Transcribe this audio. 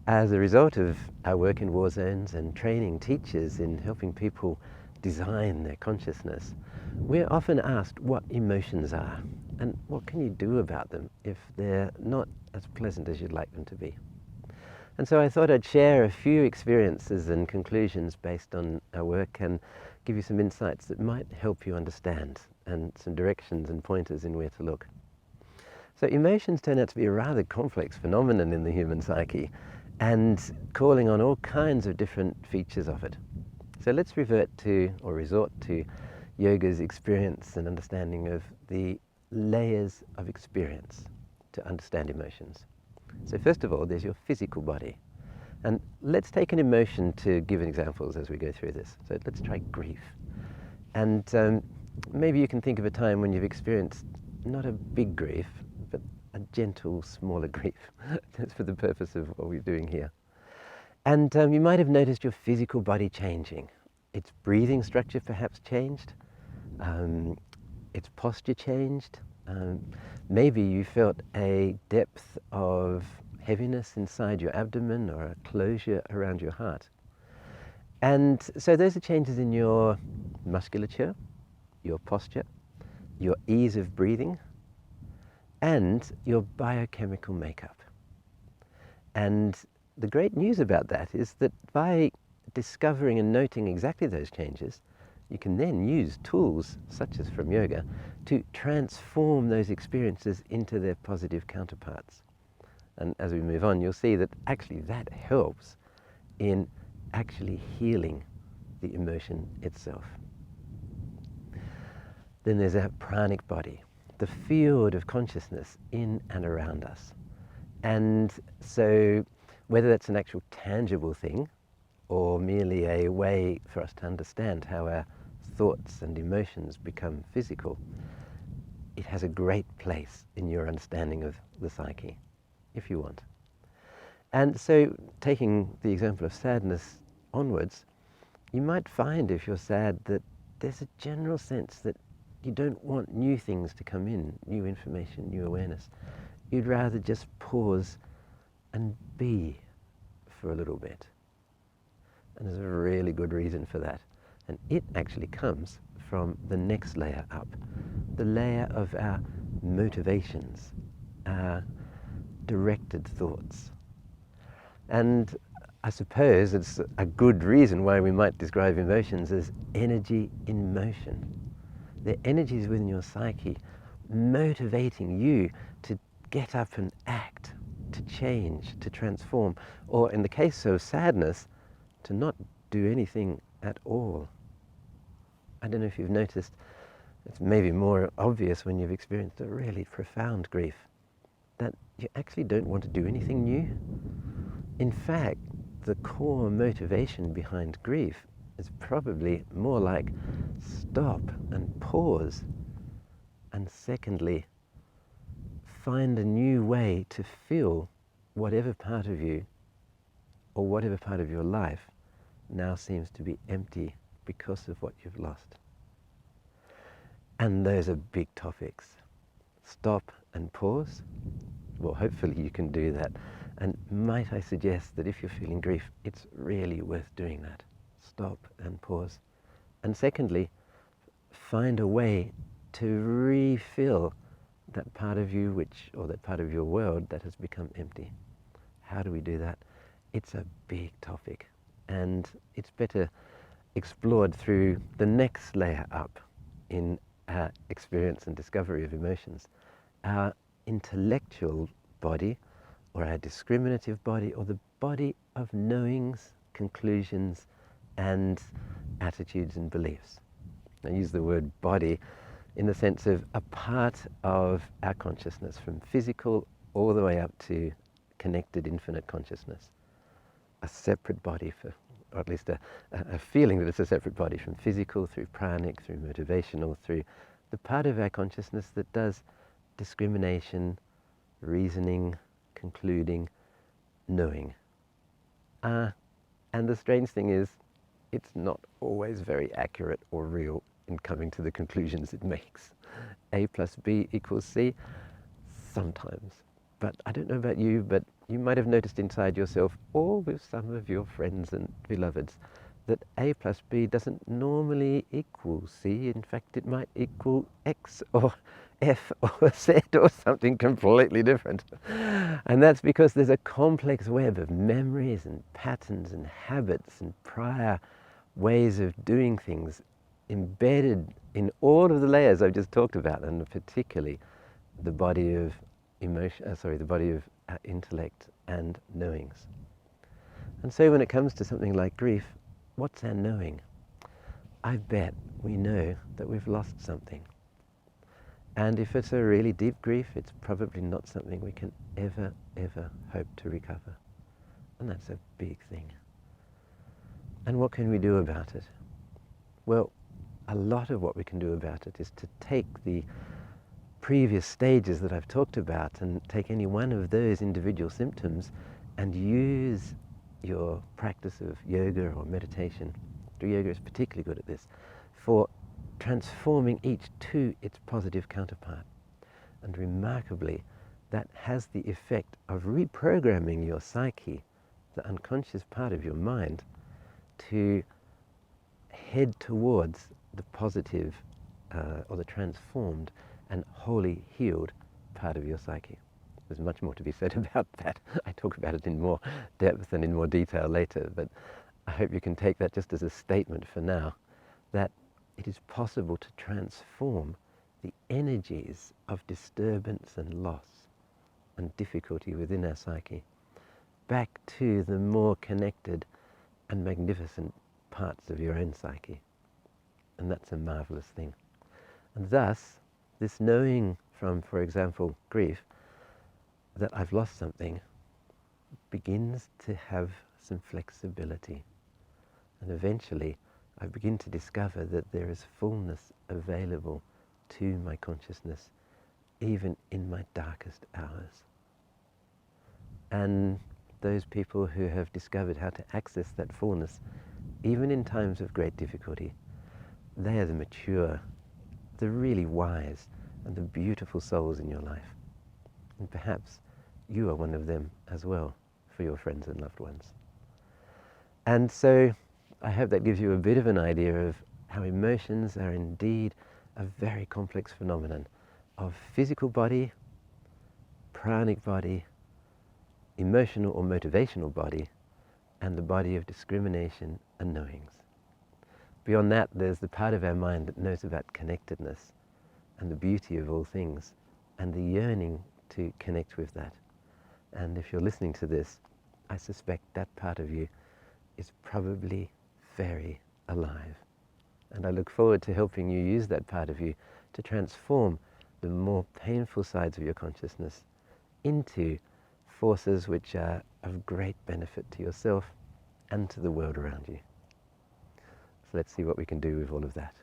As a result of our work in war zones and training teachers in helping people design their consciousness, we're often asked what emotions are and what can you do about them if they're not as pleasant as you'd like them to be. And so I thought I'd share a few experiences and conclusions based on our work and give you some insights that might help you understand and some directions and pointers in where to look. So emotions turn out to be a rather complex phenomenon in the human psyche and calling on all kinds of different features of it. So let's resort to yoga's experience and understanding of the layers of experience to understand emotions. So first of all, there's your physical body. And let's take an emotion to give examples as we go through this. So let's try grief. And maybe you can think of a time when you've experienced not a big grief, but a gentle, smaller grief. That's for the purpose of what we're doing here. And you might have noticed your physical body changing. Its breathing structure perhaps changed. Its posture changed. Maybe you felt a depth of heaviness inside your abdomen or a closure around your heart. And so those are changes in your musculature, your posture, your ease of breathing, and your biochemical makeup. And the great news about that is that by discovering and noting exactly those changes, you can then use tools, such as from yoga, to transform those experiences into their positive counterparts. And as we move on, you'll see that actually that helps in actually healing the emotion itself. Then there's our pranic body, the field of consciousness in and around us. And so whether that's an actual tangible thing or merely a way for us to understand how our thoughts and emotions become physical, it has a great place in your understanding of the psyche, if you want. And so taking the example of sadness onwards, you might find if you're sad that there's a general sense that you don't want new things to come in, new information, new awareness. You'd rather just pause and be for a little bit. And there's a really good reason for that. And it actually comes from the next layer up, the layer of our motivations, our directed thoughts. And I suppose it's a good reason why we might describe emotions as energy in motion. They're energies within your psyche motivating you to get up and act, to change, to transform, or in the case of sadness, to not do anything at all. I don't know if you've noticed, it's maybe more obvious when you've experienced a really profound grief, that you actually don't want to do anything new. In fact, the core motivation behind grief is probably more like stop and pause. And secondly, find a new way to feel whatever part of you or whatever part of your life now seems to be empty because of what you've lost. And those are big topics. Stop and pause. Well, hopefully you can do that. And might I suggest that if you're feeling grief, it's really worth doing that. Stop and pause. And secondly, find a way to refill that part of you or that part of your world that has become empty. How do we do that? It's a big topic, and it's better explored through the next layer up in our experience and discovery of emotions. Our intellectual body, or our discriminative body, or the body of knowings, conclusions, and attitudes and beliefs. I use the word body in the sense of a part of our consciousness, from physical all the way up to connected infinite consciousness. A separate body, or at least a feeling that it's a separate body, from physical through pranic, through motivational, through the part of our consciousness that does discrimination, reasoning, concluding, knowing. And the strange thing is, it's not always very accurate or real in coming to the conclusions it makes. A plus B equals C, sometimes. But I don't know about you, but you might have noticed inside yourself, or with some of your friends and beloveds, that A plus B doesn't normally equal C. In fact, it might equal X or F or Z or something completely different. And that's because there's a complex web of memories and patterns and habits and prior ways of doing things embedded in all of the layers I've just talked about, and particularly the body of the body of intellect and knowings. And so when it comes to something like grief, what's our knowing? I bet we know that we've lost something. And if it's a really deep grief, it's probably not something we can ever, ever hope to recover. And that's a big thing. And what can we do about it? Well, a lot of what we can do about it is to take the previous stages that I've talked about and take any one of those individual symptoms and use your practice of yoga or meditation. Yoga is particularly good at this, for transforming each to its positive counterpart. And remarkably, that has the effect of reprogramming your psyche, the unconscious part of your mind, to head towards the positive or the transformed and wholly healed part of your psyche. There's much more to be said about that. I talk about it in more depth and in more detail later, but I hope you can take that just as a statement for now, that it is possible to transform the energies of disturbance and loss and difficulty within our psyche back to the more connected and magnificent parts of your own psyche. And that's a marvelous thing. And thus, this knowing from, for example, grief, that I've lost something, begins to have some flexibility. And eventually, I begin to discover that there is fullness available to my consciousness, even in my darkest hours. And those people who have discovered how to access that fullness, even in times of great difficulty, they are the mature, the really wise, and the beautiful souls in your life. And perhaps you are one of them as well for your friends and loved ones. And so I hope that gives you a bit of an idea of how emotions are indeed a very complex phenomenon of physical body, pranic body, emotional or motivational body, and the body of discrimination and knowings. Beyond that, there's the part of our mind that knows about connectedness and the beauty of all things and the yearning to connect with that. And if you're listening to this, I suspect that part of you is probably very alive. And I look forward to helping you use that part of you to transform the more painful sides of your consciousness into forces which are of great benefit to yourself and to the world around you. So let's see what we can do with all of that.